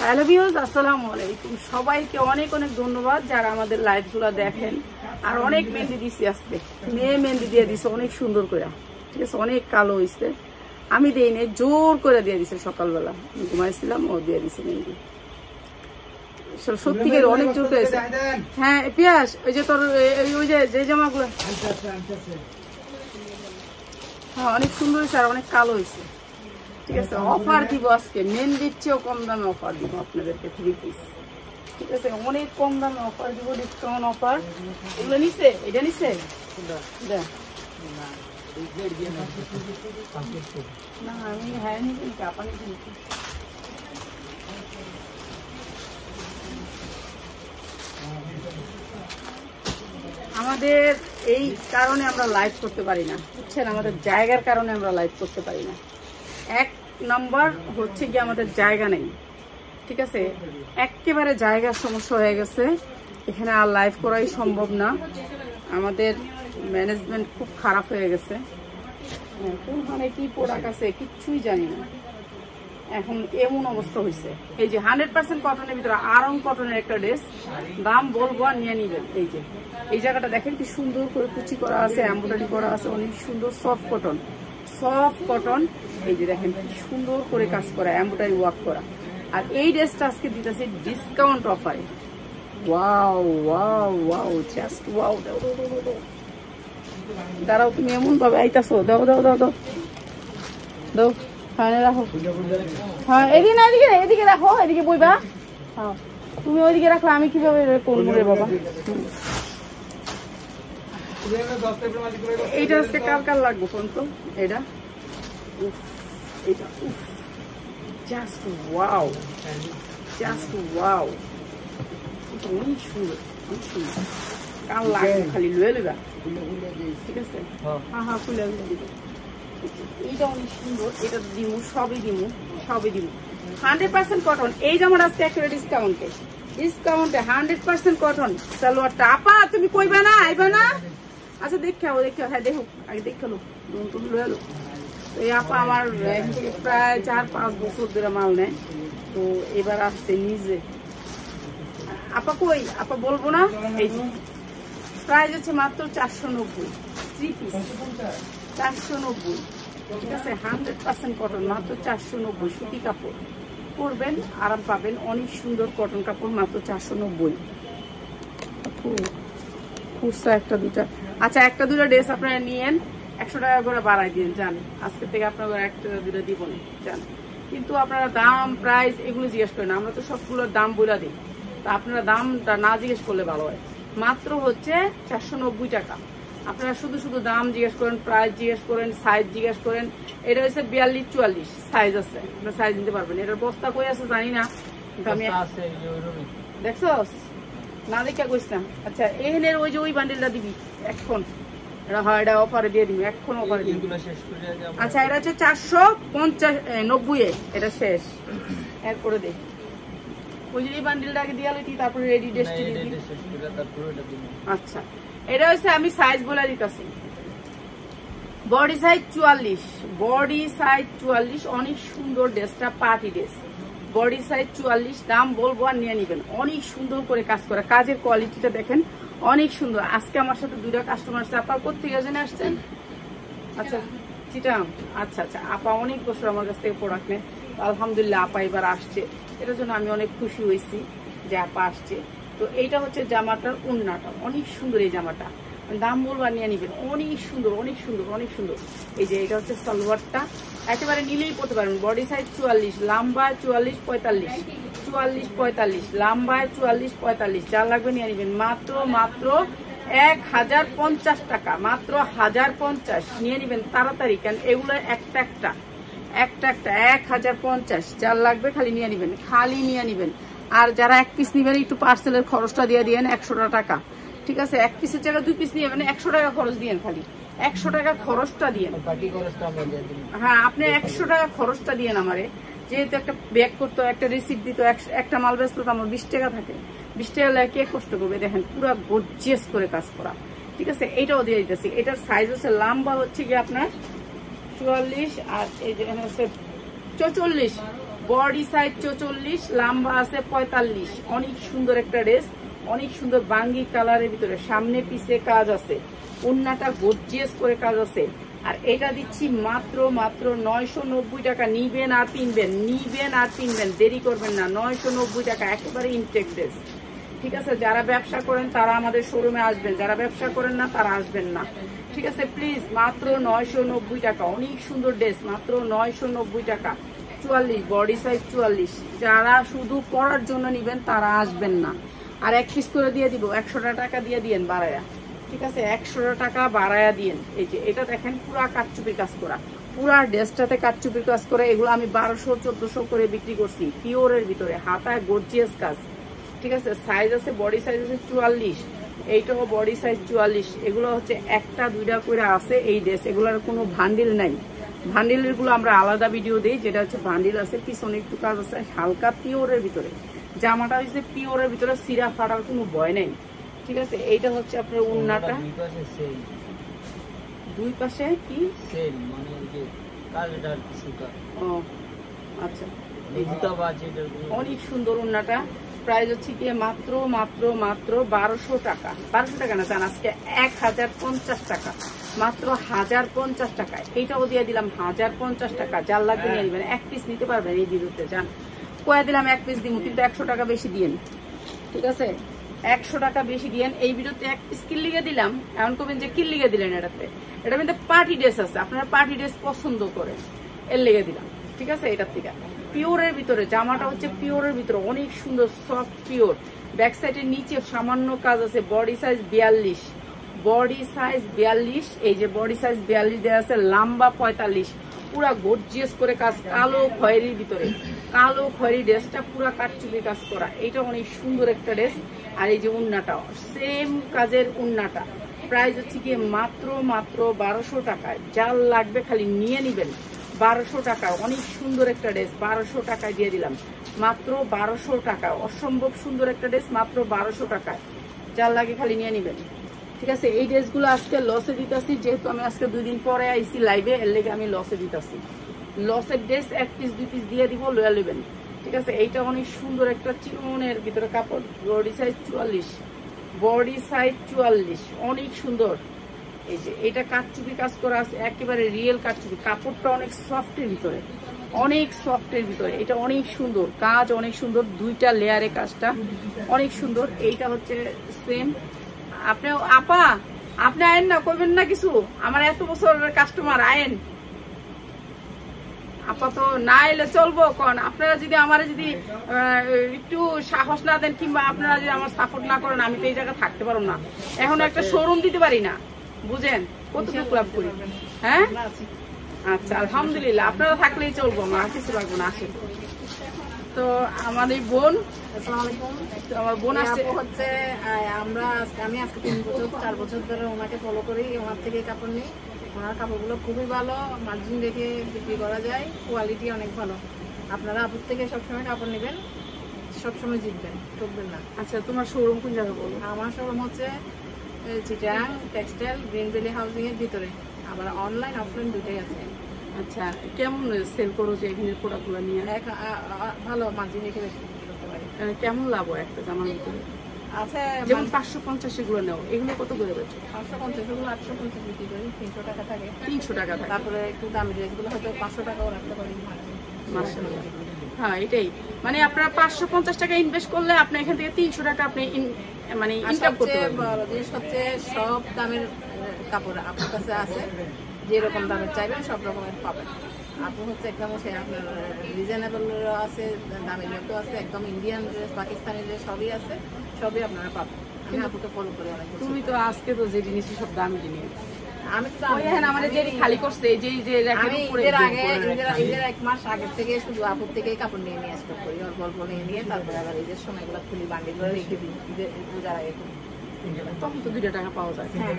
Hello viewers, আসসালামু আলাইকুম। সবাইকে অনেক অনেক ধন্যবাদ যারা আমাদের লাইভগুলো দেখেন। আর অনেক মেহেন্দি দিছি, আজকে মেয়ে মেহেন্দি দিয়ে দিছে অনেক সুন্দর করে, ঠিক আছে। অনেক কালো হয়েছে, আমি দিই নাই, জোর করে দিয়ে দিছে। সকালবেলা ঘুমাইছিলাম, ও দিয়ে দিছে মেহেন্দি। সত্যিকার অনেক জোর হয়েছে। হ্যাঁ পিয়াস, ওই যে তোর ওই যে জামাগুলো, হ্যাঁ অনেক সুন্দর হয়েছে আর অনেক কালো হয়েছে, ঠিক আছে। অফার দিব আজকে, মেহেন্দির চেয়েও কম দামে অফার দিব আপনাদেরকে, 3 পিস, ঠিক আছে। অনেক কম দামে অফার দিব, ডিসকাউন্ট অফার। এগুলো নিছে, এটা নিছে না, আমি হ্যাঁ নিচ্ছি, কাপা নিচ্ছি। আমাদের এই কারণে আমরা লাইভ করতে পারি না, বুঝছেন, আমাদের জায়গার কারণে আমরা লাইভ করতে পারি না। এক নাম্বার হচ্ছে কি, আমাদের জায়গা নেই, ঠিক আছে। একেবারে জায়গার সমস্যা হয়ে গেছে, এখানে আর লাইভ করাই সম্ভব না। আমাদের ম্যানেজমেন্ট খুব খারাপ হয়ে গেছে, কোনখানে কি প্রোডাক্ট আছে কিচ্ছুই জানি না। এখন এমন অবস্থা হয়েছে। এই যে 100% কটনের ভিতরে আরং কটনের একটা ড্রেস, দাম বলবো আর নিয়ে নিবেন। এই যে এই জায়গাটা দেখেন কি সুন্দর করে কুচি করা আছে, এমব্রয়ডারি করা আছে, অনেক সুন্দর সফট কটন, সফট কটন। এই যে দেখেন কি সুন্দর করে কাজ করা, এমব্রয়ডারি ওয়ার্ক করা। আর এই ড্রেসটা আজকে দিতেছে ডিসকাউন্ট অফারে। Wow wow wow, just wow. দাও দাও দাও দাও, দাঁড়াও, তুমি এমন ভাবে আইতাছো, দাও দাও দাও দাও দাও। হ্যাঁ রাখো, হ্যাঁ এদিকে না, এদিকে এদিকে রাখো, এদিকে বইবা। হ্যাঁ তুমি ওইদিকে রাখলে আমি কিভাবে করবো রে বাবা। এইটা আজকে কার কার লাগবে ফোন তো, এটা এটা জাস্ট ওয়াও, জাস্ট ওয়াও, অনেক সুন্দর, অনেক সুন্দর। কার লাগবে খালি লয়ে লইবা, ঠিক আছে। হ্যাঁ হ্যাঁ খুলে দিবে। এইটা অনেক সুন্দর, এটা দিমু, সবই দিমু, সবই দিমু। 100% কটন। এই জামাটা আজকে একটা ডিসকাউন্টে, ডিসকাউন্টে 100% কটন সালোয়ারটা। আপা তুমি কইবা না, আইবা না? আচ্ছা দেখাও, দেখাও, হ্যাঁ দেখো, আগে দেখালো তুমি লয়ে লো। এই আপা আমার প্রায় 4-5 বছর ধরে মাল নেয়, তো এবার আসছে নিজে। আপা কই, আপা বলবো না। এই প্রাইস হচ্ছে মাত্র 490, 3 পিস 490, ঠিক আছে। 100% কটন, মাত্র 490। সুতি কাপড়, পরবেন আরাম পাবেন, অনেক সুন্দর কটন কাপড়, মাত্র 490। খুচরা একটা দুটা, আচ্ছা একটা দুটা ড্রেস আপনারা নিয়েন, 100 টাকা করে বাড়াই দিন, জান আজকে থেকে আপনারা একটা দুটা দিব না, জান। কিন্তু আপনারা দাম প্রাইস এগুলো জিজ্ঞেস করেন, আমরা তো সবগুলোর দাম বলে দিই, তা আপনারা দামটা না জিজ্ঞেস করলে ভালো হয়। মাত্র হচ্ছে 490 টাকা। আপনারা শুধু শুধু দাম জিজ্ঞেস করেন, প্রাইস জিজ্ঞেস করেন, সাইজ জিজ্ঞেস করেন। এটা হচ্ছে 42-44 সাইজ আছে, আপনার সাইজ নিতে পারবেন। এটার বস্তা কই আছে জানি না, আমি দেখছো না দেখা কইস না। আচ্ছা এখানের ওই যে ওই বান্ডিলটা দিবি এখন, হ্যাঁ এটা অফারে দিয়ে দিবি, এখন অফারে দিবি। আচ্ছা এটা হচ্ছে 490, এটা শেষ। এরপরে দেখ ওই যে এই বান্ডিলটা আগে দিয়ে লিটি, তারপরে রেডি ড্রেসটি দিবি। আচ্ছা এটা হচ্ছে আমি সাইজ বলে দিতেছি, বডি সাইজ 44, বডি সাইজ 44, অনেক সুন্দর ড্রেসটা, পার্টি ড্রেস, বডি সাইজ 44। দাম বলবো আর নিয়ে নিবেন, অনেক সুন্দর করে কাজ করা, কাজের কোয়ালিটিটা দেখেন অনেক সুন্দর। আজকে আমার সাথে 2টা কাস্টমার আসছে। আপা কোথেকে জেনে আসছেন? আচ্ছা চিটাং, আচ্ছা আচ্ছা। আপা অনেক বছর আমার কাছ থেকে প্রোডাক্ট নেয়, আলহামদুলিল্লাহ আপা এবার আসছে, এটার জন্য আমি অনেক খুশি হয়েছি যে আপা আসছে। তো এইটা হচ্ছে জামাটার ওড়নাটা, অনেক সুন্দর এই জামাটা, দাম বলবা নিয়ে নিবেন, অনেক সুন্দর, অনেক সুন্দর, অনেক সুন্দর। এই যে এটা হচ্ছে সালোয়ারটা, একেবারে নিলেই পড়তে পারবেন। বডি সাইজ 44, লম্বা 44-45, 44-45, লম্বায় 44-45, যা লাগবে নিয়ে নিবেন। মাত্র মাত্র 1050 টাকা, মাত্র 1050 নিয়ে নিবেন তাড়াতাড়ি, কেন এগুলো একটা একটা 1050, যার লাগবে খালি নিয়ে নিবেন, খালি নিয়ে নিবেন। আর যারা 1 পিস নিবেন একটু পার্সেলের খরচটা দিয়ে দিয়েন 100 টাকা, ঠিক আছে। 1 পিসের জায়গায় 2 পিস নিয়ে মানে 100 টাকা খরচ দিয়েন, খালি 100 টাকা খরচটা দিয়েন। হ্যাঁ আপনি 100 টাকা খরচটা দিয়েন আমারে, যেহেতু একটা ব্যাগ করতো, একটা রিসিপ্ট দিত, একটা মাল বেচতো, আমার 20 টাকা থাকে, 20 টাকা লাগে কে কষ্ট করবে। দেখেন পুরো গর্জিয়াস করে কাজ করা, ঠিক আছে। এইটাও দিয়ে দিতেছি। এটার সাইজ হচ্ছে লম্বা হচ্ছে কি আপনার 44, আর এই যে হচ্ছে 44, বডি সাইজ 44, লম্বা আছে 45। অনেক সুন্দর একটা ড্রেস, অনেক সুন্দর বাঙ্গি কালারের ভিতরে, সামনে পিছে কাজ আছে, ওন্নাটা গর্জিয়াস করে কাজ আছে। আর এটা দিচ্ছি মাত্র 990 টাকা। নিবেন আর কিনবেন, নিবেন আর কিনবেন, দেরি করবেন না। 990 টাকা, একেবারে ইনটেক ড্রেস। ঠিক আছে, যারা ব্যবসা করেন তারা আমাদের শোরুমে আসবেন, যারা ব্যবসা করেন না তারা আসবেন না। ঠিক আছে, প্লিজ মাত্র 990 টাকা। অনেক সুন্দর ড্রেস, মাত্র 990 টাকা। 44, বডি সাইজ 44। যারা শুধু পরার জন্য নিবেন তারা আসবেন না। আর 1 পিস করে দিয়ে দিব, 100 টাকা দিয়ে দিয়েন বাড়ায়া। ঠিক আছে, 100 টাকা বাড়ায়া দিয়েন। এই যে এটা দেখেন, পুরা কাটচুপির কাজ করা, পুরা ড্রেসটাতে কাটচুপির কাজ করে। এগুলো আমি 1200-1400 করে বিক্রি করছি, পিওরের ভিতরে, হাতায় গর্জিয়াস কাজ। ঠিক আছে, সাইজ আছে, বডি সাইজ আছে 44, এইটাও বডি সাইজ 44। এগুলো হচ্ছে 1টা 2টা করে আছে এই ড্রেস, এগুলোর কোনো ভান্ডিল নাই। ভান্ডিলের গুলো আমরা আলাদা ভিডিও দিই, যেটা হচ্ছে ভান্ডিল আছে, পিছনে একটু কাজ আছে, হালকা পিওরের ভিতরে। জামাটা হচ্ছে পিওরের ভিতরে, সিরা ফাটার কোনো ভয় নেই। ঠিক আছে, এইটা হচ্ছে আপনার ওন্নাটা, দুই পাশে কি ও আচ্ছা, অনেক সুন্দর ওন্নাটা। প্রাইস হচ্ছে কি মাত্র 1200 টাকা। 1200 টাকা না, জান আজকে 1050 টাকা, মাত্র 1050 টাকায়। এইটাও দিয়ে দিলাম 1050 টাকা। যার লাগবে নিয়ে নেবেন, 1 পিস নিতে পারবেন এই ভিডিওতে। যান কয়ে দিলাম 1 পিস দিব, কিন্তু 100 টাকা বেশি দিয়েন। ঠিক আছে, 100 টাকা বেশি দিয়েন। এই ভিডিওতে 1 পিস কিল্লিগে দিলাম, এমন করবেন যে কিল্লিগে দিলেন। এটা কিন্তু পার্টি ড্রেস আছে, আপনারা পার্টি ড্রেস পছন্দ করেন, এর লেগে দিলাম। ঠিক আছে, এটার থেকে পিওরের ভিতরে, জামাটা হচ্ছে পিওরের ভিতরে, অনেক সুন্দর সফট পিওর। ব্যাক সাইডের নিচে সামান্য কাজ আছে। Body size 42, body size 42। এই যে বডি সাইজ 42 দেওয়া আছে, লম্বা 45, পুরা গর্জিয়াস করে কাজ, কালো খয়েরির ভিতরে, কালো খয়েরি ড্রেসটা পুরা কাটচুপি কাজ করা। এটা অনেক সুন্দর একটা ড্রেস। আর এই যে উন্নাটা, সেম কাজের উন্নাটা। প্রাইস হচ্ছে গিয়ে মাত্র 1200 টাকায়। যার লাগবে খালি নিয়ে নিবেন। 1200 টাকা, অনেক সুন্দর একটা ড্রেস, 1200 টাকায় দিয়ে দিলাম, মাত্র 1200 টাকা। অসম্ভব সুন্দর একটা ড্রেস, মাত্র 1200 টাকায়। যার লাগে খালি নিয়ে নিবেন। ঠিক আছে, এই ড্রেসগুলো আজকে লসে দিতেছি, যেহেতু আমি আজকে 2 দিন পরে আইসি লাইভে, এর লেগে আমি লসে দিতেছি। লসের ড্রেস 1 পিস 2 পিস দিয়ে দিব, লয়া নেবেন। ঠিক আছে, এইটা অনেক সুন্দর একটা চিকনের ভিতরে কাপড়, বডি সাইজ 44, বডি সাইজ 44, অনেক সুন্দর। এই যে এটা কাটচুপি কাজ করা আছে, একেবারে রিয়েল কাটচুপি। কাপড়টা অনেক সফটের ভিতরে, অনেক সফটের ভিতরে। এটা অনেক সুন্দর কাজ, অনেক সুন্দর, 2টা লেয়ারে কাজটা অনেক সুন্দর। এইটা হচ্ছে সেম। আপনি আপা, আপনি আয়েন না, করবেন না কিছু? আমার এত বছরের কাস্টমার, আয়েন। আপাতত না এলে চলবো, কারণ আপনারা যদি আমার যদি একটু সাহস না দেন, কিংবা আপনারা যদি আমার সাপোর্ট না করেন, আমি তো এই জায়গায় থাকতে পারবো না। এখন একটা শোরুম দিতে পারি না, বুঝেন কতটুকু লাভ করি। হ্যাঁ, আচ্ছা, আলহামদুলিল্লাহ, আপনারা থাকলেই চলবো, আমার কিছু লাগবো না। আসে তো আমার এই বোন, আমার বোন আসছে হচ্ছে, আমি আজকে 3-4 বছর ধরে ওনাকে ফলো করি, ওনার থেকে কাপড় নিই। ওনার কাপড়গুলো খুবই ভালো, মার্জিন রেখে বিক্রি করা যায়, কোয়ালিটি অনেক ভালো। আপনারা আপুর থেকে সবসময় কাপড় নেবেন, সবসময় জিতবেন, ঠকবেন না। আচ্ছা, তোমার শোরুম কোন জায়গায় বলো? আমার শোরুম হচ্ছে Chittagong textile, green valley housing এর ভিতরে। আবার অনলাইন অফলাইন দুটোই আছে। আচ্ছা, কেমন সেল করো যে এখানে প্রোডাক্টগুলো নিয়ে? ভালো মার্জিন রেখে বিক্রি করতে পারি। কেমন লাভ হয় একটা জামার ভিতরে? আচ্ছা, যেমন 550 এগুলো নেও, এগুলো কত করে বেচো? 550 এগুলো 850 বিক্রি করি, 300 টাকা থাকে। 300 টাকা থাকে। তারপরে একটু দামি ড্রেসগুলো হয়তো 500 টাকাও রাখতে পারি। মাশাআল্লাহ, হ্যাঁ, এটাই মানে আপনারা 550 টাকা ইনভেস্ট করলে আপনি এখান থেকে 300 টাকা আপনি মানে ইনকাম করতে পারবেন। জিনিস হচ্ছে সব দামের কাপড় আপনার কাছে আছে, যেরকম দামের চাইবেন সব রকমের পাবেন। আপু হচ্ছে একদম আপনার রিজনেবল আছে, দামের মতো আছে, একদম ইন্ডিয়ান ড্রেস, পাকিস্তানি ড্রেস সবই আছে, সবই আপনারা পাবেন। আমি আপুকে ফলো করি অনেক। তুমি তো আজকে তো যে জিনিস সব দামি জিনিস, আমি তো আমাদের যে খালি করছে, যে আমি ঈদের 1 মাস আগের থেকে শুধু আপুর থেকেই কাপড় নিয়ে স্টক করি, অল্প অল্প নিয়ে তারপরে আবার ঈদের সময় এগুলো খুলি, বান্ডিল করে রেখে দিই, ঈদের পূজার আগে করি। তখন তো 2 টাকা পাওয়া যায়। হ্যাঁ,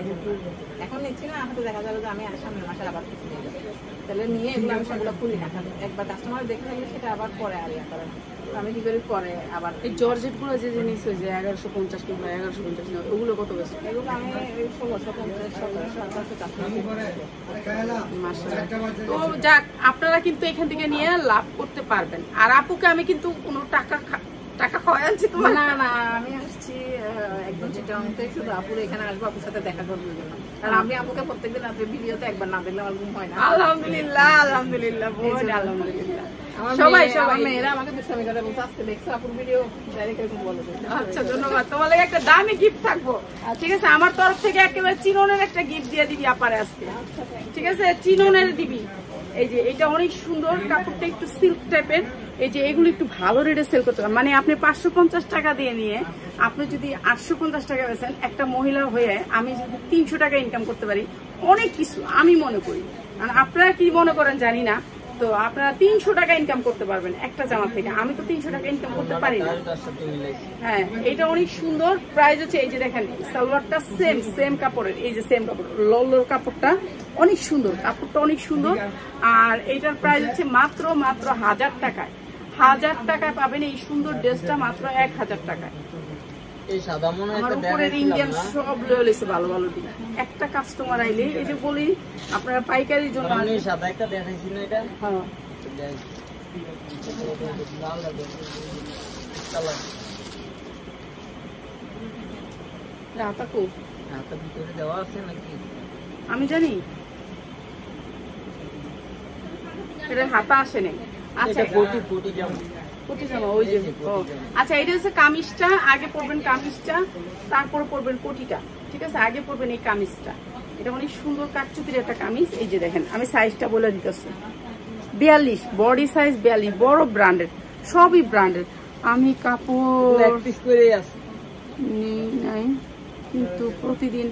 এখন নিচ্ছি না, হয়তো দেখা যাবে যে আমি সামনের মাসে আবার কিছু নিয়ে যাবো, তাহলে নিয়ে এগুলো আমি সেগুলো খুলি না, একবার কাস্টমার দেখে থাকলে সেটা আবার পরে আর ইয়া করে না। আমি কি করি পরে আবার এই জর্জেট গুলো যে জিনিস ওই যে 1150 কিংবা 1150 ওগুলো কত বেশি? এগুলো আমি 1650 1750 মাশাআল্লাহ। তো যাক, আপনারা কিন্তু এখান থেকে নিয়ে লাভ করতে পারবেন। আর আপুকে আমি কিন্তু কোনো টাকা খাওয়াই আনছি তোমার না না, আমি আসছি একদম চিটাং থেকে, শুধু আপুর এখানে আসবো, আপুর সাথে দেখা করবো জন্য। কারণ আমি আপুকে প্রত্যেকদিন রাত্রে ভিডিওতে একবার না দেখলে আমার ঘুম হয় না। আলহামদুলিল্লাহ, আলহামদুলিল্লাহ, বোন, আলহামদুলিল্লাহ। সবাই মেয়েরা আমাকে দুষ্টামি করে বলতে, আজকে দেখছো আপুর ভিডিও, ডাইরেক্ট এরকম বলে। আচ্ছা, ধন্যবাদ। তোমার লাগে একটা দামি গিফট থাকবো, ঠিক আছে? আমার তরফ থেকে একেবারে চিননের একটা গিফট দিয়ে দিবি আপারে আজকে, ঠিক আছে? চিননের দিবি। এই যে এটা অনেক সুন্দর, কাপড়টা একটু সিল্ক টাইপের। এই যে এগুলো একটু ভালো রেটে সেল করতে পারেন, মানে আপনি 550 টাকা দিয়ে নিয়ে আপনি যদি 850 টাকা বেচেন, একটা মহিলা হয়ে আমি যদি 300 টাকা ইনকাম করতে পারি, অনেক কিছু আমি মনে করি। মানে আপনারা কি মনে করেন জানি না, তো আপনারা 300 টাকা ইনকাম করতে পারবেন একটা জামা থেকে। আমি তো 300 টাকা ইনকাম করতে পারি না। হ্যাঁ, এটা অনেক সুন্দর। প্রাইস হচ্ছে এই যে দেখেন, সালোয়ারটা সেম কাপড়ের, এই যে সেম কাপড়, লল্লোর কাপড়টা অনেক সুন্দর, কাপড়টা অনেক সুন্দর। আর এইটার প্রাইস হচ্ছে মাত্র 1000 টাকায়। 1000 টাকায় পাবেন এই সুন্দর ড্রেসটা, মাত্র 1000 টাকায়। আমার উপরের ইন্ডিয়ান সব লয়ে লইছে ভালো ভালো দিন। একটা কাস্টমার আইলে এই যে বলি আপনারা পাইকারির জন্য সাদা একটা দেখাইছি না, এটা হ্যাঁ রাতা খুব হাতের ভিতরে দেওয়া আছে নাকি আমি জানি, এটা হাতা আসে নাই। আচ্ছা, কোটি জামা, কোটি জামা ওই যে। আচ্ছা, এটা হচ্ছে কামিজটা, আগে পরবেন কামিজটা, তারপর পরবেন কোটিটা, ঠিক আছে? আগে পরবেন এই কামিজটা। এটা অনেক সুন্দর কাটচুপির একটা কামিজ। এই যে দেখেন, আমি সাইজটা বলে দিতেছি, 42 বডি সাইজ, 42, বড় ব্র্যান্ডের, সবই ব্র্যান্ডের। আমি কাপড় নাই কিন্তু প্রতিদিন।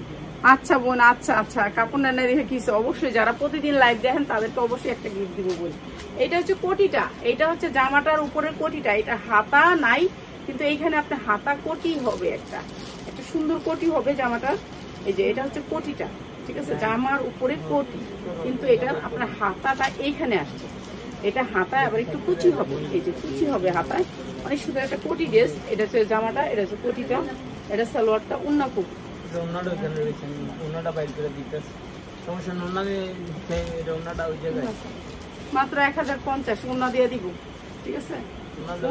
আচ্ছা বোন, আচ্ছা, কাপড় না দেখে কিছু, অবশ্যই যারা প্রতিদিন লাইভ দেখেন তাদেরকে অবশ্যই একটা গিফট দিব বলি। এটা হচ্ছে কোটিটা, এটা হচ্ছে জামাটার উপরের কোটিটা। এটা হাতা নাই, কিন্তু এইখানে আপনার হাতা কোটি হবে, একটা সুন্দর কোটি হবে জামাটা। এই যে এটা হচ্ছে কোটিটা, ঠিক আছে? জামার উপরে কোটি, কিন্তু এটা আপনার হাতাটা এইখানে আসছে। এটা হাতায় আবার একটু কুচি হবে, এই যে কুচি হবে হাতায়, অনেক সুন্দর একটা কোটি ড্রেস। এটা হচ্ছে জামাটা, এটা হচ্ছে কোটিটা, এটা সালোয়ারটা, উন্না খুব মাত্র 1050 উন্না দিয়ে দিব, ঠিক আছে?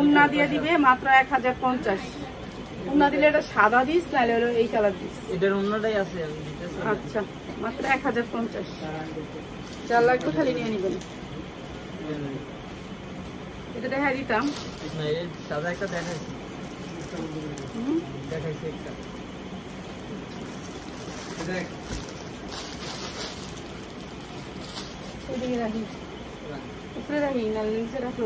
উন্না দিয়ে দিবে মাত্র 1050। উন্না দিলে এটা সাদা দিস, নাহলে হলো এই কালার দিস। এটার উন্নাটাই আছে। আচ্ছা, মাত্র 1050। 4 লাগবে, খালি নিয়ে নিবেন। এটা দেখা দিতাম, সাদা একটা দেখাইছি একটা উপরে রাখি, না নিচে রাখলে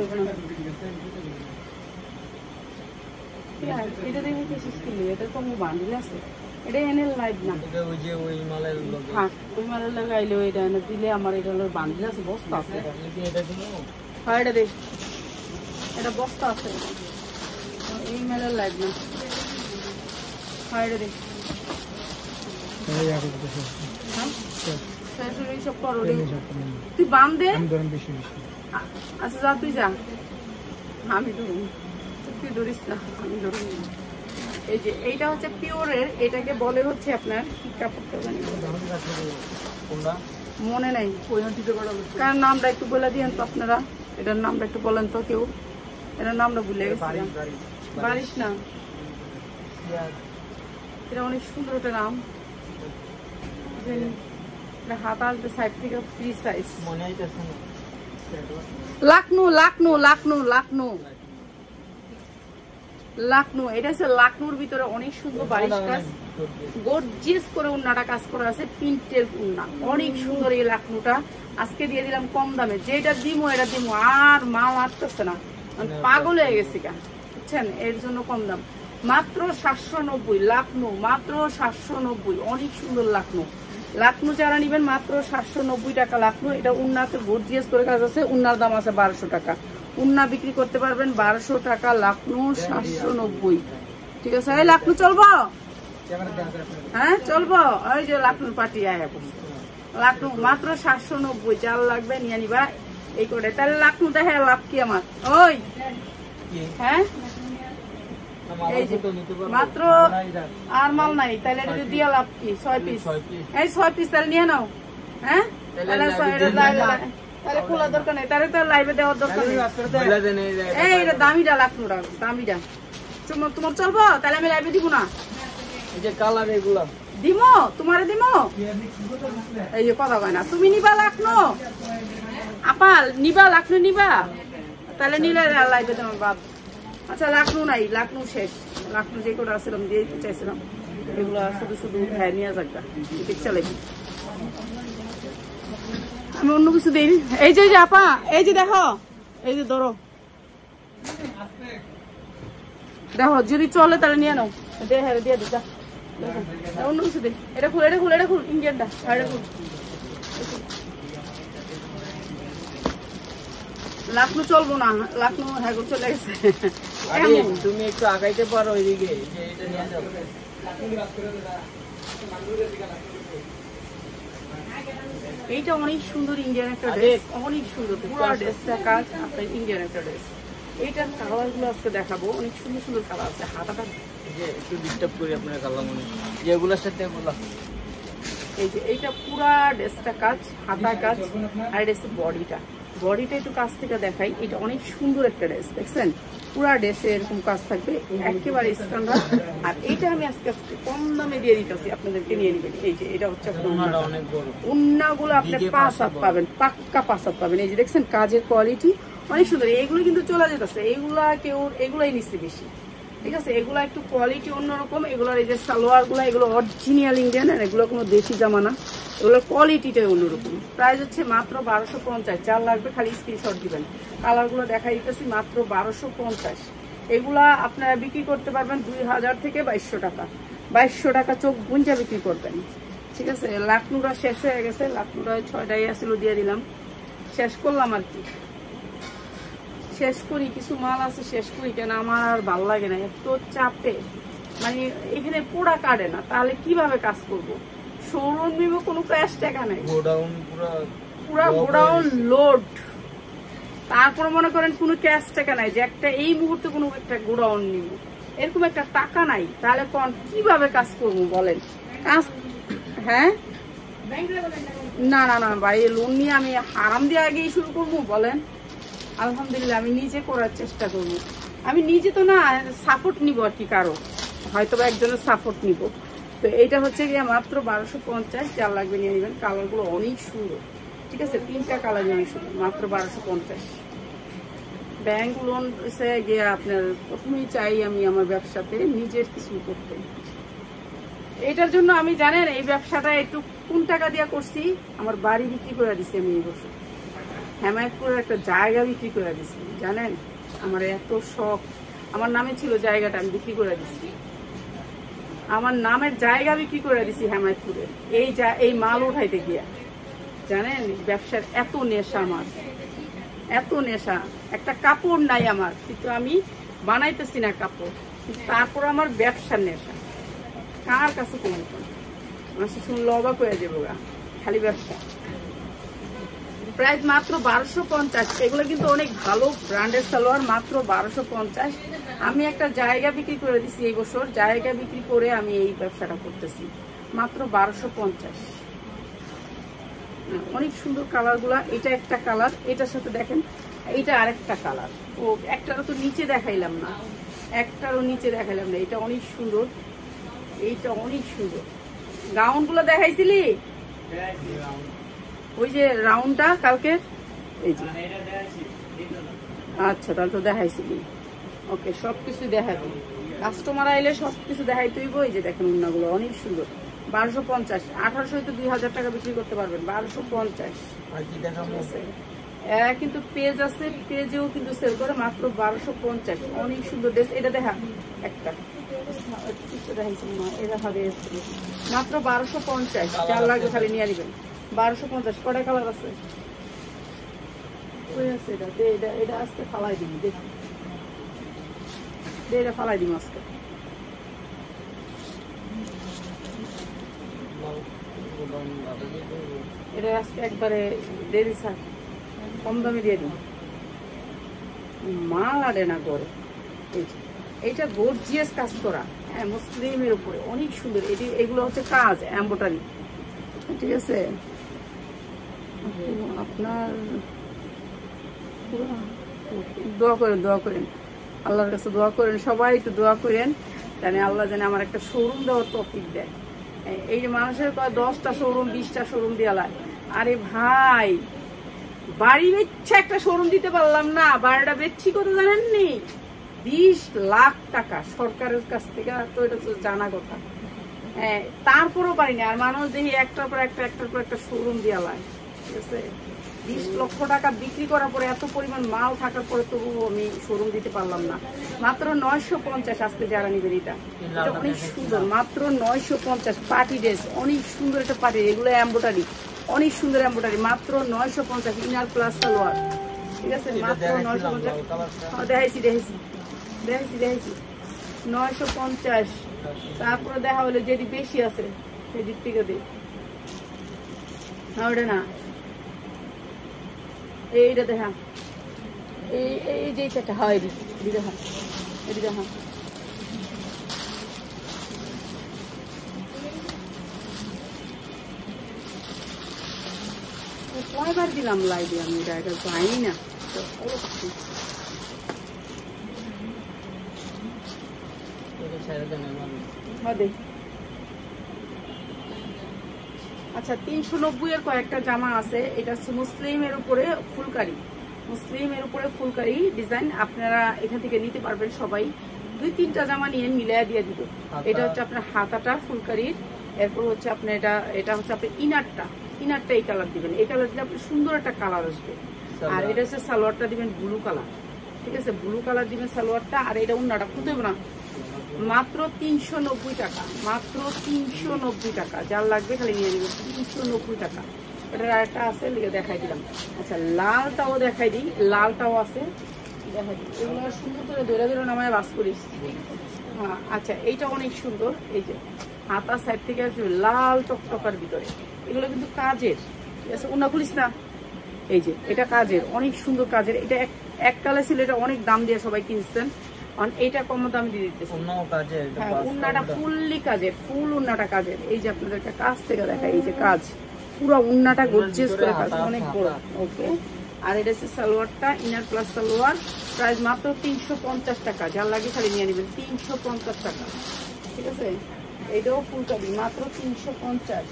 এটা দেখে কিছু কিনলে, এটা তো বান্ডিল আছে, এটা এনে লাইট না, ওই মালের লাগাইলে এটা এনে দিলে আমার এটা হলো বান্ডিল আছে, বস্তা আছে। হ্যাঁ, এটা দেখ, এটা বস্তা আছে, এই মেলের লাইট না। হ্যাঁ, এটা দেখ, সব করো, তুই বান্ধে। আচ্ছা যা, তুই যা, আমি ধরুন, তুই ধরিস না, আমি ধরুন। এই যে এইটা হচ্ছে পিওরের, এটাকে বলে হচ্ছে আপনার কি কাপড়টা জানি মনে নাই, কার নামটা একটু বলে দিয়েন তো আপনারা, এটার নামটা একটু বলেন তো কেউ, এটার নামটা ভুলে গেছি। বারিশ না, এটা অনেক সুন্দর একটা নাম। হাত আসবে সাইড থেকে, ফ্রি সাইজ। লাকনো, এটা হচ্ছে লাকনোর ভিতরে অনেক সুন্দর বারিশ কাজ, গর্জিয়াস করে উন্নাটা কাজ করা আছে, প্রিন্টের উন্না, অনেক সুন্দর এই লাকনোটা। আজকে দিয়ে দিলাম কম দামে, যেটা দিমো এটা দিমো, আর মাল আসতেছে না, পাগল হয়ে গেছি গা, বুঝছেন? এর জন্য কম দাম, মাত্র 790 লাকনো, মাত্র 790। অনেক সুন্দর লাকনো, লাকনো যারা নিবেন মাত্র 790 টাকা লাকনো। এটা উন্নাতে গর্জিয়াস করে কাজ আছে, উন্নার দাম আছে 1200 টাকা। উন্না বিক্রি করতে পারবেন 1200 টাকা লাকনো, 790, ঠিক আছে? এই লাকনো চলবো, হ্যাঁ চলবো। ওই যে লাকনুর পার্টি আয়া পড়ছে, লাকনু মাত্র 790, চাল লাগবে নিয়ে নিবা এই করে। তাহলে লাকনুটা হ্যাঁ লাভ কি আমার? ওই হ্যাঁ এই যে মাত্র আর মাল নাই, তাহলে এটা দিয়ে লাভ কি? 6 পিস, এই 6 পিস তাহলে নিয়ে নাও। হ্যাঁ তাহলে খোলা দরকার নেই, তাহলে তো লাইভে দেওয়ার দরকার নেই। এই এটা দামিটা, লাকনুটা দামিটা তোমার চলবো, তাহলে আমি লাইভে দিব না। এই যে কালার এগুলা দিমো তোমারে দিমো, এই যে কথা কয় না। তুমি নিবা লাকনু আপাল, নিবা লাকনু নিবা, তাহলে নিলে লাইভে তোমার বাদ। আচ্ছা লাকনু নাই, লাকনু শেষ। লাকনু যে কটা আসছিলাম দিয়ে দিতে চাইছিলাম, এগুলো শুধু শুধু হ্যাঁ নিয়ে যাক চলে। আমি অন্য কিছু দিই। এই যে আপা, এই যে দেখো, এই যে ধরো দেখো, যদি চলে তাহলে নিয়ে নাও। হ্যাঁ দিয়ে দিতা অন্য কিছু দিই। এটা খুল, এটা খুল, এটা খুল, ইন্ডিয়ানটা এটা খুল। লাকনু চলবো না, লাকনু হ্যাঁ চলে গেছে। তুমি একটু আগাইতে পারো ওইদিকে, যে এটা নিয়ে যাও। এইটা অনেক সুন্দর ইন্ডিয়ান একটা ড্রেস, অনেক সুন্দর পুরো ড্রেসটা কাজ আপনার ইন্ডিয়ান একটা ড্রেস। এইটার কালার গুলো আজকে দেখাবো, অনেক সুন্দর সুন্দর কালার আছে। হাতাটা যে একটু ডিস্টার্ব করি আপনার কালার মনে, যেগুলোর সাথে এগুলো এই যে এইটা পুরা ড্রেসটা কাজ, হাতা কাজ, আর ড্রেসের বডিটা একটু কাছ থেকে দেখাই। এটা অনেক সুন্দর একটা ড্রেস, দেখছেন পুরা ড্রেসে এরকম কাজ থাকবে, একেবারে স্ট্যান্ডার্ড। আর এইটা আমি আজকে কম দামে দিয়ে দিতেছি, আপনাদেরকে নিয়ে নেবেন। এই যে এটা হচ্ছে উন্নাগুলো আপনি 5 হাত পাবেন, পাক্কা 5 হাত পাবেন। এই যে দেখছেন কাজের কোয়ালিটি অনেক সুন্দর। এইগুলো কিন্তু চলে যেতেছে, এইগুলা কেউ এগুলাই নিচ্ছে বেশি, ঠিক আছে। এগুলা একটু কোয়ালিটি অন্যরকম। এগুলোর এই যে সালোয়ার গুলা, এগুলো অরিজিনাল ইন্ডিয়ান, আর এগুলো কোনো দেশি জামা না, এগুলোর কোয়ালিটিটাই অন্যরকম। প্রাইস হচ্ছে মাত্র 1250। চাল লাগবে, খালি স্ক্রিনশট দিবেন। কালার গুলো দেখা দিতেছি মাত্র 1250। এগুলা আপনারা বিক্রি করতে পারবেন 2000 থেকে 2200 টাকা। 2200 টাকা চোখ গুঞ্জা বিক্রি করবেন, ঠিক আছে। লাকনুরা শেষ হয়ে গেছে, লাকনুরা 6টাই আসছিল, দিয়ে দিলাম, শেষ করলাম আর কি। শেষ করি, কিছু মাল আছে শেষ করি, কেন আমার আর ভালো লাগে না, এত চাপে মানে এখানে পোড়া কাটে না, তাহলে কিভাবে কাজ করব? শোরুম নিব, কোনো ক্যাশ টাকা নেই, পুরা গোডাউন লোড। তারপর মনে করেন কোনো ক্যাশ টাকা নাই যে একটা এই মুহূর্তে কোনো একটা গোডাউন নিব, এরকম একটা টাকা নাই, তাহলে কোন কিভাবে কাজ করবো বলেন? কাজ হ্যাঁ না না না ভাই, লোন নিয়ে আমি হারাম দিয়ে আগেই শুরু করবো বলেন? আলহামদুলিল্লাহ আমি নিজে করার চেষ্টা করব। আমি নিজে তো না, সাপোর্ট নিব আর কি, কারো হয়তো বা একজনের সাপোর্ট নিব। তো এইটা হচ্ছে গিয়ে মাত্র 1250। চাল লাগবে নিয়ে নেবেন। কালারগুলো অনেক সুন্দর, ঠিক আছে, 3টা কালার অনেক সুন্দর, মাত্র 1250। ব্যাংক লোন এসে গিয়ে আপনার প্রথমেই চাই আমি আমার ব্যবসাতে নিজের কিছু করতে। এটার জন্য আমি জানেন এই ব্যবসাটা একটু কোন টাকা দিয়ে করছি, আমার বাড়ি বিক্রি করে দিচ্ছি আমি এই বছর। হেমায়তপুরের একটা জায়গা বিক্রি করে দিচ্ছি, জানেন আমার এত শখ। আমার নামে ছিল জায়গাটা, আমি বিক্রি করে দিচ্ছি, আমার নামের জায়গা বিক্রি করে দিচ্ছি হেমায়তপুরে, এই মাল উঠাইতে গিয়া। জানেন ব্যবসার এত নেশা আমার, এত নেশা। একটা কাপড় নাই আমার, কিন্তু আমি বানাইতেছি না কাপড়, তারপর আমার ব্যবসার নেশা। কার কাছে কোনো মানুষ শুনলে অবাক হয়ে যাবো গা, খালি ব্যবসা। প্রাইস মাত্র 1250। এগুলো কিন্তু অনেক ভালো ব্র্যান্ডের সালোয়ার, মাত্র 1250। আমি একটা জায়গা বিক্রি করে দিচ্ছি এই বছর, জায়গা বিক্রি করে আমি এই ব্যবসাটা করতেছি, মাত্র 1250। অনেক সুন্দর কালার গুলা। এটা একটা কালার, এটার সাথে দেখেন এটা আরেকটা কালার। ও একটারও তো নিচে দেখাইলাম না, একটারও নিচে দেখাইলাম না। এটা অনেক সুন্দর, এইটা অনেক সুন্দর। গাউন গুলো দেখাইছিলি, ওই যে রাউন্ডটা কালকে, এই যে আচ্ছা তাহলে তো দেখাইছিলি। ওকে, সবকিছু দেখাবো, কাস্টমার আইলে সবকিছু দেখাই তুইব। এই যে দেখেন উন্নাগুলো অনেক সুন্দর, 1250। 1800 তো 2000 টাকা বিক্রি করতে পারবেন, 1250। কিন্তু পেজ আছে, পেজেও কিন্তু সেল করে, মাত্র 1250। অনেক সুন্দর ড্রেস। এটা দেখা একটা মাত্র 1250। চাল লাগবে, খালি নিয়ে নিবেন। 1250। কটা কালার আছে? এটা আজকে ফালাই দিবি, দেখি এটা ফালাই দিবি আজকে। এটা আজকে একবারে দিয়ে দিই স্যার, কম দামে দিয়ে দিন, মাল আড়ে না করে। এইটা গর্জিয়াস কাজ করা, হ্যাঁ, মুসলিমের উপরে অনেক সুন্দর। এগুলো হচ্ছে কাজ এমব্রয়ডারি, ঠিক আছে। আপনার দোয়া করেন আল্লাহর কাছে দোয়া করেন, সবাই একটু দোয়া করেন, জানে আল্লাহ জানে আমার একটা শোরুম দেওয়ার তৌফিক দেয়। এই যে মানুষের 10টা শোরুম 20টা শোরুম দেওয়া লাগে, আরে ভাই বাড়ি বেচছে একটা শোরুম দিতে পারলাম না, বাড়িটা বেচছি কত জানেননি? 20 লাখ টাকা সরকারের কাছ থেকে, তো এটা তো জানা কথা। হ্যাঁ, তারপরও পারিনি। আর মানুষ দেখি একটার পর একটা শোরুম দেওয়া লাগে, ঠিক আছে। 20 লক্ষ টাকা বিক্রি করার পরে, এত পরিমাণ মাল থাকার পরে তবু আমি শোরুম দিতে পারলাম না। মাত্র 950 আজকে যারা নিবেন, এটা অনেক সুন্দর, মাত্র 950। পার্টি ড্রেস অনেক সুন্দর, একটা পার্টি, এগুলো এমব্রয়ডারি অনেক সুন্দর এমব্রয়ডারি, মাত্র 950। ইনার প্লাস সালোয়ার, ঠিক আছে, মাত্র 950। দেখাইছি 950। তারপরে দেখা হলে যেদি বেশি আছে সেদিক থেকে দিই, ওটা না, এইটা দেখা, এই যে একটা হয় দেখা, এটি দেখা, কয়বার দিলাম লাইভে আমি, এটা পাইনি না। আচ্ছা, 390 এর কয়েকটা জামা আছে। এটা হচ্ছে মুসলিমের উপরে ফুলকারি, মুসলিমের উপরে ফুলকারি ডিজাইন। আপনারা এখান থেকে নিতে পারবেন সবাই। 2-3টা জামা নিয়ে মিলাই দিয়ে দিব। এটা হচ্ছে আপনার হাতাটা ফুলকারির, এরপর হচ্ছে আপনার এটা হচ্ছে আপনার ইনারটা এই কালার দিবেন। এই কালার দিলে আপনার সুন্দর একটা কালার আসবে। আর এটা হচ্ছে সালোয়ারটা দিবেন ব্লু কালার, ঠিক আছে, ব্লু কালার দিবেন সালোয়ারটা। আর এটা উন্নাটা খুঁজে না, মাত্র 390 টাকা, মাত্র 390 টাকা। যার লাগবে খালি নিয়ে নেবেন, 390 টাকা। এটার আরেকটা আছে, লিখে দেখাই দিলাম। আচ্ছা, লালটাও দেখাই দিই, লালটাও আছে, দেখাই দিই। এগুলো সুন্দর করে ধরে নামায় বাস করিস। হ্যাঁ, আচ্ছা, এইটা অনেক সুন্দর। এই যে হাতার সাইড থেকে আসবে লাল টকটকার ভিতরে, এগুলো কিন্তু কাজের, ঠিক আছে। উন্না খুলিস না, এই যে এটা কাজের, অনেক সুন্দর কাজের। এটা এক কালার ছিল, এটা অনেক দাম দিয়ে সবাই কিনছেন, এইটা কম দামে দিয়ে দিতেছে। হ্যাঁ, উন্নাটা ফুললি কাজের, ফুল উন্নাটা কাজের। এই যে আপনাদেরকে কাজ থেকে দেখায়, এই যে কাজ, পুরো উন্নাটা গর্জিয়াস করে কাজ, অনেক বড়। ওকে, আর এটা হচ্ছে সালোয়ারটা, ইনার প্লাস সালোয়ার, প্রাইস মাত্র 350 টাকা। যার লাগে খালি নিয়ে নেবেন, 350 টাকা, ঠিক আছে। এটাও ফুলকারি, মাত্র 350।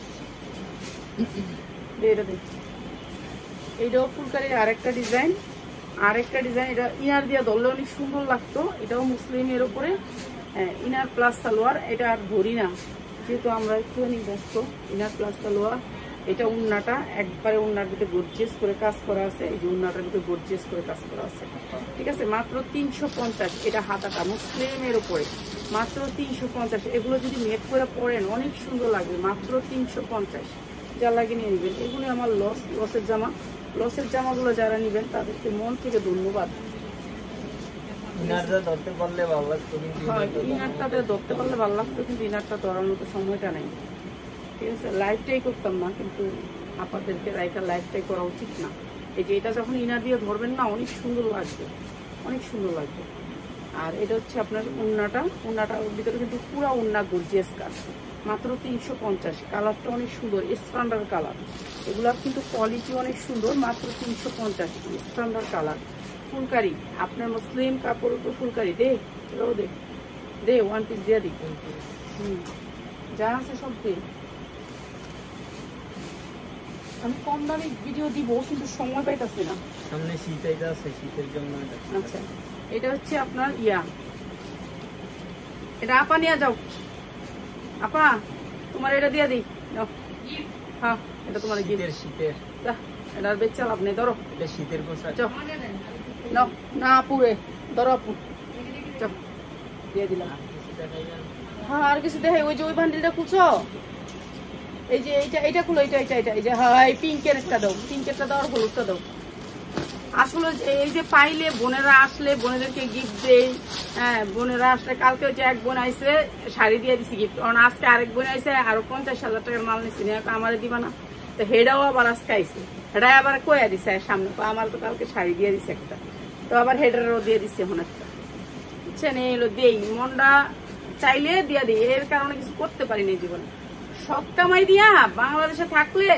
এইটাও ফুলকারির আরেকটা ডিজাইন, এটা ইনার দিয়া ধরলে অনেক সুন্দর লাগতো। এটাও মুসলিমের উপরে, ইনার প্লাস সালোয়ার। এটা আর ধরি না, যেহেতু আমরা একটুখানি ব্যস্ত। ইনার প্লাস সালোয়ার, এটা উন্নাটা একবারে উন্নার ভিতরে গর্জিয়াস করে কাজ করা আছে। এই যে উন্নাটার ভিতরে গর্জিয়াস করে কাজ করা আছে, ঠিক আছে, মাত্র 350। এটা হাতাটা মুসলিমের উপরে, মাত্র 350। এগুলো যদি মেক করে পরেন অনেক সুন্দর লাগবে, মাত্র 350। যা লাগে নিয়ে নেবেন। এগুলো আমার লসের জামাগুলো যারা নেবেন তাদেরকে মন থেকে ধন্যবাদ। ইনারটা ধরতে পারলে ভালো লাগতো, কিন্তু ইনারটা ধরার মতো সময়টা নেই, ঠিক আছে। লাইফটাই করতাম না, কিন্তু আপনাদেরকে লাইফটাই করা উচিত না। এই যে এটা যখন ইনার দিয়ে ধরবেন না, অনেক সুন্দর লাগবে। আর এটা হচ্ছে আপনার উন্নাটার ভিতরে কিন্তু পুরো উন্না গর্জিয়াস কাজ, মাত্র 350। কালারটা অনেক সুন্দর, স্ট্যান্ডার্ড কালার। এগুলার কিন্তু কোয়ালিটি অনেক সুন্দর, মাত্র 350। Standard colour, phulkari. আপনার মুসলিম কাপড় উপর ফুলকারি দে 1 পিস দিয়ে দিই, যা আছে সব দিই। আমি কম দামে ভিডিও দিব, কিন্তু সময় পাইতেছি না, সামনে শীত আছে, শীতের জন্য। আচ্ছা, এটা হচ্ছে আপনার এটা আপা নিয়ে যাও, আপা তোমার এটা দিয়ে দিই। হ্যাঁ, এটা তোমার শীতের এটা বেচা লাভ নেই, ধরো। এটা শীতের পোশাক না পুরে ধরো, আপু দিয়ে দিলাম। হ্যাঁ, আর কিছু দেখাই। ওই যে ওই বান্ডিলটা খুঁজছো, এই যে এইটা খুলো, এটা এই যে, হ্যাঁ, পিঙ্কের একটা দাও, আর হলুদটা দাও। আসলে এই যে পাইলে বোনেরা আসলে বোনেদেরকে গিফট দেই। হ্যাঁ, বোনেরা আসলে কালকে হচ্ছে এক বোন আইসে শাড়ি দিয়ে দিছি গিফট, কারণ আজকে আরেক বোন আইসে আরো 50,000 টাকার মাল নিচ্ছে, আমারে দিবা না? তো হেডাও আবার আজকে আইসে, হেডাই আবার কয়া দিছে সামনে, আমার তো কালকে শাড়ি দিয়ে দিছে একটা, তো আবার হেডারও দিয়ে দিচ্ছে এখন একটা, বুঝছেন? এলো দিই, মনটা চাইলে দিয়া দিই, এর কারণে কিছু করতে পারিনি জীবনে। সৎ কামাই দিয়া বাংলাদেশে থাকলে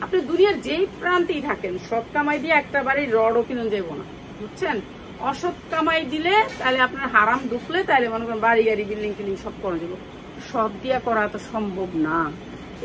আপনি দুনিয়ার যেই প্রান্তেই থাকেন, সৎ কামাই দিয়ে একটা বাড়ির রডও কিনে যাবো না, বুঝছেন? অসৎ কামাই দিলে তাহলে আপনার হারাম ঢুকলে তাহলে মনে করেন বাড়ি গাড়ি বিল্ডিং টিল্ডিং সব করে দেবো। সৎ দিয়া করা তো সম্ভব না।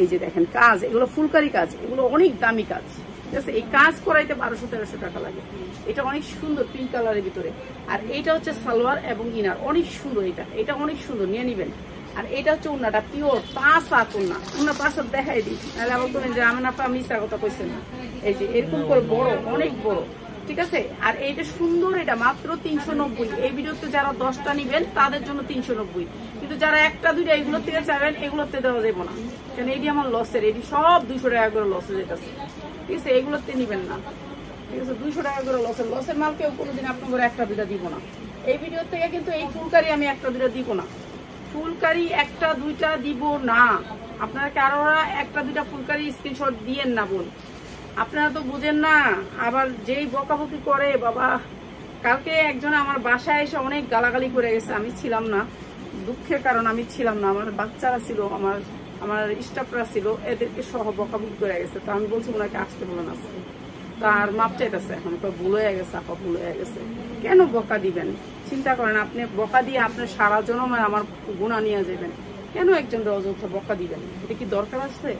এই যে দেখেন কাজ, এগুলো ফুলকারি কাজ, এগুলো অনেক দামি কাজ, ঠিক আছে? এই কাজ করাইতে 1200-1300 টাকা লাগে। এটা অনেক সুন্দর পিঙ্ক কালারের ভিতরে, আর এইটা হচ্ছে সালোয়ার এবং ইনার, অনেক সুন্দর। এটা অনেক সুন্দর, নিয়ে নিবেন। আর এটা হচ্ছে উন্নাটা পিওর 5 হাত উন্না, 5 হাত দেখাই দিই, নাহলে আবার বলেন যে আমি না মিশা কথা কইছেন না। এই যে এরকম করে বড়, অনেক বড়, ঠিক আছে? আর এইটা সুন্দর, এটা মাত্র 390। এই ভিডিওতে যারা 10টা নিবেন তাদের জন্য 390, কিন্তু যারা একটা দুইটা এগুলো থেকে চাবেন এগুলোতে দেওয়া যাবো না, কারণ এটি আমার লসের, এটি সব 200 টাকা করে লসে যেতেছে, ঠিক আছে? এগুলোতে নিবেন না, ঠিক আছে? 200 টাকা করে লসের মাল কেউ কোনোদিন আপনার একটা দুইটা দিব না। এই ভিডিও থেকে কিন্তু এই ফুলকারি আমি একটা দুইটা দিব না, ফুলকারি একটা দুইটা দিব না। আপনারা কারোরা একটা দুইটা ফুলকারি স্ক্রিনশট দিয়েন না বোন, আপনারা তো বুঝেন না। আবার যেই বকাবকি করে বাবা, কালকে একজন আমার বাসায় এসে অনেক গালাগালি করে গেছে, আমি ছিলাম না, দুঃখের কারণ আমি ছিলাম না, আমার বাচ্চারা ছিল, আমার স্টাফরা ছিল, এদেরকে সহ বকাবকি করে গেছে। তো আমি বলছি ওনাকে আসতে বলেন, আসতে তার মাপ চাইতেছে, এখন তো ভুল হয়ে গেছে, আপা ভুল হয়ে গেছে। কেন বকা দিবেন? চিন্তা করেন, আপনি বকা দিয়ে আপনার সারা জন্মে আমার গুণা নিয়ে যাবেন, কেন একজন অযথা বকা দিবেন? এটা কি দরকার আছে?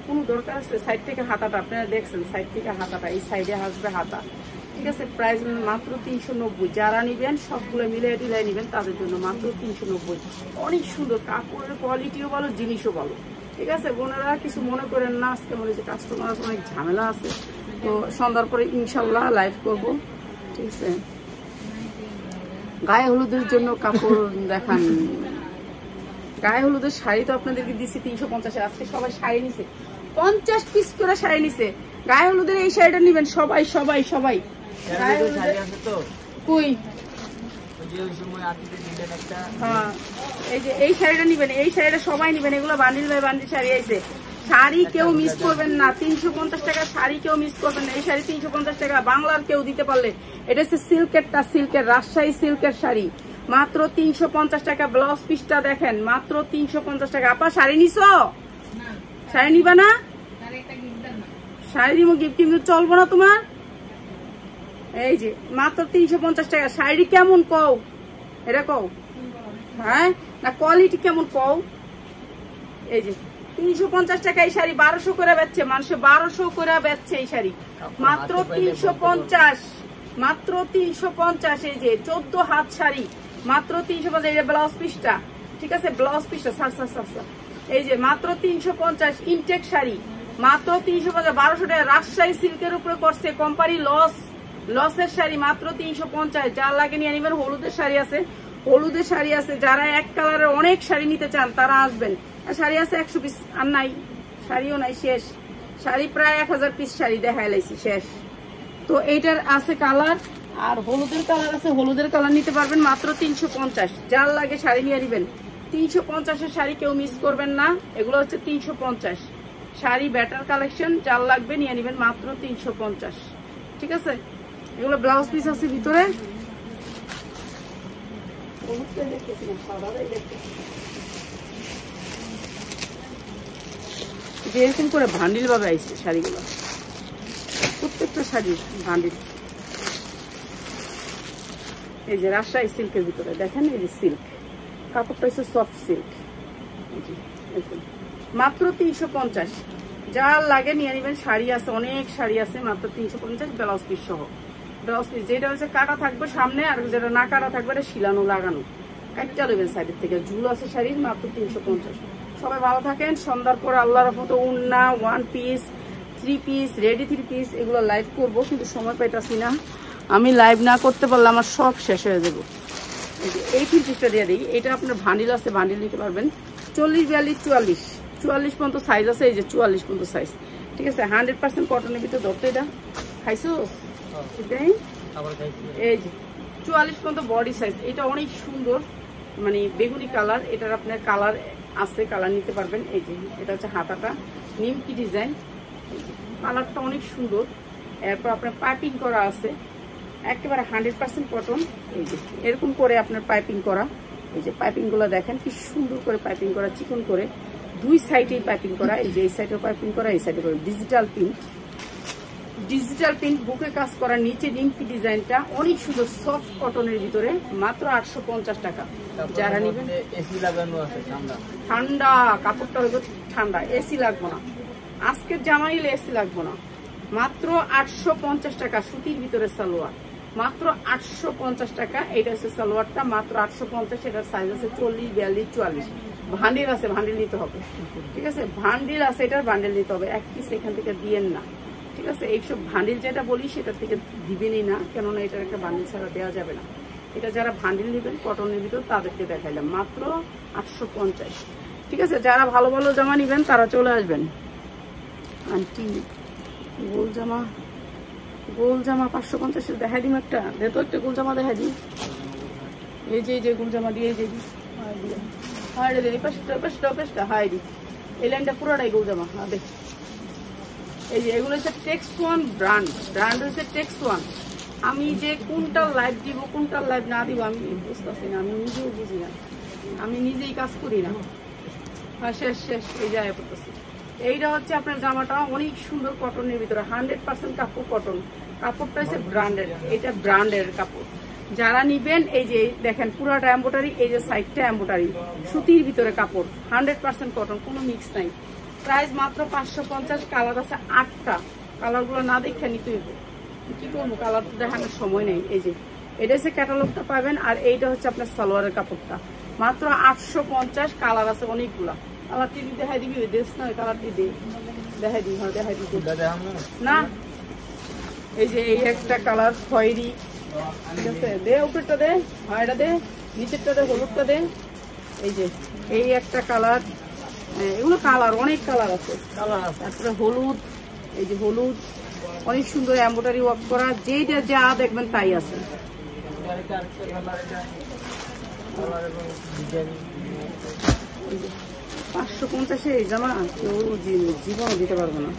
কোনো দরকার আছে? সাইড থেকে হাতাটা আপনারা দেখছেন, সাইড থেকে হাতাটা, এই সাইডে আসবে হাতা, ঠিক আছে? প্রাইস মাত্র 390। যারা নিবেন সবগুলো মিলে টিলাই নিবেন, তাদের জন্য মাত্র 390। অনেক সুন্দর, কাপড়ের কোয়ালিটিও ভালো, জিনিসও ভালো, ঠিক আছে? বোনেরা কিছু মনে করেন না, আজকে মনে হচ্ছে কাস্টমার অনেক ঝামেলা আছে, তো সন্ধ্যার পরে ইনশাল্লাহ লাইভ করব, ঠিক আছে? গায়ে হলুদের জন্য কাপড় দেখান। গায়ে হলুদের শাড়ি তো আপনাদেরকে দিচ্ছি 350। আজকে সবাই শাড়ি নিছে, 50 পিস করে শাড়ি নিছে। গায়ে হলুদের এই শাড়িটা নিবেন সবাই সবাই সবাই। কই হ্যাঁ, এই যে এই শাড়িটা নিবেন, এই শাড়িটা সবাই নিবেন, এগুলো বান্ডিল বাই বান্ডিল শাড়ি আছে। শাড়ি কেউ মিস করবেন না, 350 টাকা শাড়ি কেউ মিস করবেন না। এই শাড়ি 350 টাকা, বাংলার কেউ দিতে পারলে। এটা হচ্ছে সিল্কেরটা, সিল্কের রাজশাহী সিল্কের শাড়ি, মাত্র 350 টাকা। ব্লাউজ পিসটা দেখেন, মাত্র 350 টাকা। আপা শাড়ি নিছো? শাড়ি নিবা না? শাড়ি দিব গিফট, কিন্তু চলবো না তোমার। এই যে মাত্র 350 টাকা শাড়ি। কেমন কও? এটা কও, হ্যাঁ না কোয়ালিটি কেমন কও? এই যে 350 টাকা এই শাড়ি 1200 করে বেচছে মানুষ, 1200 করে বেচছে এই শাড়ি, মাত্র 350, মাত্র 350। এই যে 14 হাত শাড়ি, মাত্র 350। এই যে ব্লাউজ পিসটা, ঠিক আছে? ব্লাউজ পিসটা এই যে মাত্র 350। ইনটেক শাড়ি মাত্র 350, 1200 টাকা। রাজশাহী সিল্কের উপরে করছে কোম্পানি লসের শাড়ি, মাত্র 350। যার লাগে নিয়ে নিবেন। হলুদের শাড়ি আছে, হলুদের শাড়ি আছে। যারা এক কালারের অনেক শাড়ি নিতে চান তারা আসবেন। শাড়ি আছে 100 পিস, আর নাই, শাড়িও নাই, শেষ। শাড়ি প্রায় 1000 পিস শাড়ি দেখাই লাইছি, শেষ। তো এইটার আছে কালার, আর হলুদের কালার আছে, হলুদের কালার নিতে পারবেন মাত্র 350। যার লাগে শাড়ি নিয়ে নিবেন। 350-এর শাড়ি কেউ মিস করবেন না। এগুলো হচ্ছে 350 শাড়ি, ব্যাটার কালেকশন। যার লাগবে নিয়ে নিবেন মাত্র 350, ঠিক আছে? এগুলো ব্লাউজ পিস আছে ভিতরে। এরকম করে ভান্ডিল ভাবে আইছে শাড়িগুলো, প্রত্যেকটা শাড়ির ভান্ডিল। এই যে রাজশাহী সিল্কের ভিতরে দেখেন, এই যে সিল্ক কাপড়টা হচ্ছে সফট সিল্ক, মাত্র 350। যার লাগে নিয়ে নিবেন। শাড়ি আছে, অনেক শাড়ি আছে, মাত্র 350। ব্লাউজ পিস সহ, ব্লাউজ পিস যেটা হচ্ছে কাটা থাকবে সামনে, আর যেটা না কাটা থাকবে এটা শিলানো লাগানো, একটা নেবেন সাইডের থেকে। ঝুল আছে শাড়ির, মাত্র 350। সবাই ভালো থাকেন। সন্ধ্যার পর আল্লাহর রহমতে উন্না, 1 পিস, 3 পিস, রেডি 3 পিস এগুলো লাইভ করবো, কিন্তু সময় পাইতাছি না। আমি লাইভ না করতে পারলে আমার সব শেষ হয়ে যাবো। এই 3 পিসটা দিয়ে দিই। এটা আপনার ভান্ডিল আছে, ভান্ডিল নিতে পারবেন। 40, 42, 44 পর্যন্ত সাইজ আছে। এই যে 44 পর্যন্ত সাইজ, ঠিক আছে? 100% কটনের ভিতরে ধরতে। এটা খাইছো? এটাই এই যে 44 পর্যন্ত বডি সাইজ। এটা অনেক সুন্দর, মানে বেগুনি কালার। এটার আপনার কালার আছে, কালার নিতে পারবেন। এই যে এটা হচ্ছে হাতাটা নিমকি ডিজাইন, কালারটা অনেক সুন্দর। এরপর আপনার পাইপিং করা আছে, একেবারে 100% কটন। এই যে এরকম করে আপনার পাইপিং করা। এই যে পাইপিং গুলো দেখেন কি সুন্দর করে পাইপিং করা, চিকন করে দুই সাইডেই পাইপিং করা। এই যে এই সাইডেও পাইপিং করা, এই সাইডে করে ডিজিটাল প্রিন্ট বুকে কাজ করা। নিচে নিমকি ডিজাইনটা অনেক সুন্দর, সফট কটনের ভিতরে, মাত্র 850 টাকা। যারা নিবেন এসি লাগানো আছে, ঠান্ডা কাপড়টা হইব ঠান্ডা, এসি লাগবো না। আজকের জামা নিলে এসি লাগবো না, মাত্র 850 টাকা। সুতির ভিতরে সালোয়ার, মাত্র 850 টাকা। এটা হচ্ছে সালোয়ারটা, মাত্র 850। এটার সাইজ আছে 40, 42, 44। ভান্ডিল আছে, ভান্ডিল নিতে হবে, ঠিক আছে? ভান্ডিল আছে, এটার ভান্ডিল নিতে হবে। এক পিস এখান থেকে দিয়েন না, ঠিক আছে? এইসব ভান্ডিল যেটা বলি সেটার থেকে দিবেনই না, কেননা এটার একটা ভান্ডিল ছাড়া দেওয়া যাবে না। এটা যারা ভান্ডিল নেবেন কটনের ভিতর তাদেরকে দেখাইলাম, মাত্র 850, ঠিক আছে? যারা ভালো ভালো জামা নেবেন তারা চলে আসবেন। আন্টি গোল জামা 550 দেখাই দিম একটা, যেহেতু একটা গোল জামা দেখাই দিই। এই যে গোল জামা দিয়ে এই যে হাই দিই, পাঁচটা হাই দিই। এই লাইনটা পুরোটাই গোল জামা। দেখ এই যে এগুলো হচ্ছে টেক্সট ওয়ান ব্র্যান্ড হচ্ছে টেক্সট ওয়ান। আমি যে কোনটা লাইভ দিব কোনটা লাইভ না দিব আমি বুঝতেছি না, আমি নিজেও বুঝি না, আমি নিজেই কাজ করি না। হ্যাঁ শেষ এই জায়গায় পড়তেছি। এইটা হচ্ছে আপনার জামাটা অনেক সুন্দর কটনের ভিতরে, 100% কাপড় কটন। কাপড়টা হচ্ছে ব্র্যান্ডের, এটা ব্র্যান্ডের কাপড়। যারা নিবেন এই যে দেখেন পুরোটা এম্বোটারি, এই যে সাইডটা এম্বোটারি, সুতির ভিতরে কাপড়, 100% কটন, কোনো মিক্স নাই। প্রাইস মাত্র 550। কালার আছে 8টা, কালারগুলো না দেখে নিতে হইব, কি করবো, কালার দেখানোর সময় নেই। এই যে এটা হচ্ছে ক্যাটালগটা পাবেন, আর এইটা হচ্ছে আপনার সালোয়ারের কাপড়টা, মাত্র 850। কালার আছে অনেকগুলা। কালারটি দেখাই দিবি, দেশ না কালারটি দেখাই দিই, দেখাই দিবি না। এই যে এই একটা কালার খয়েরি, ঠিক আছে? দে উপরটা দে, এটা দে, নিচেরটা দে, হলুদটা দে। এই যে এই একটা কালার, এগুলো কালার অনেক কালার আছে। তারপরে হলুদ, এই যে হলুদ, অনেক সুন্দর এমব্রয়ডারি ওয়ার্ক করা, যেইটা যা দেখবেন তাই আছে। 550 এই জামা কেউ জীবনও দিতে পারবো না,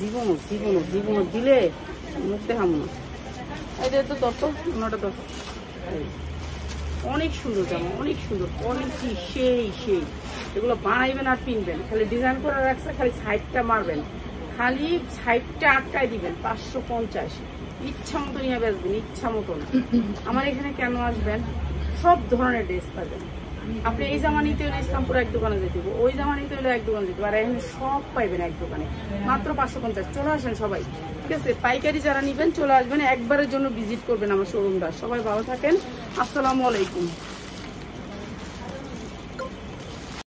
জীবনও দিলে মুখ দেখাবো না। এটা তো দত্ত, ওনাটা দত্ত। অনেক সুন্দর জামা, অনেক সুন্দর কোয়ালিটি, সেই এগুলো বানাইবেন আর কিনবেন। খালি ডিজাইন করে রাখছে, খালি সাইডটা মারবেন, খালি সাইডটা আটকায় দিবেন। 550, ইচ্ছা মতো নিয়ে বেচবেন, ইচ্ছা মতো না। আমার এখানে কেন আসবেন, সব ধরনের ড্রেস পাবেন। আপনি এই জামা নিতে হলে ইসলামপুর এক দোকানে যেতে হবে, ওই জামা নিতে হলে এক দোকানে যেতে হবে, আর এখানে সব পাইবেন এক দোকানে, মাত্র 550। চলে আসেন সবাই, ঠিক আছে? পাইকারি যারা নিবেন চলে আসবেন, একবারের জন্য ভিজিট করবেন আমার শোরুমটা। সবাই ভালো থাকেন, আসসালামু আলাইকুম।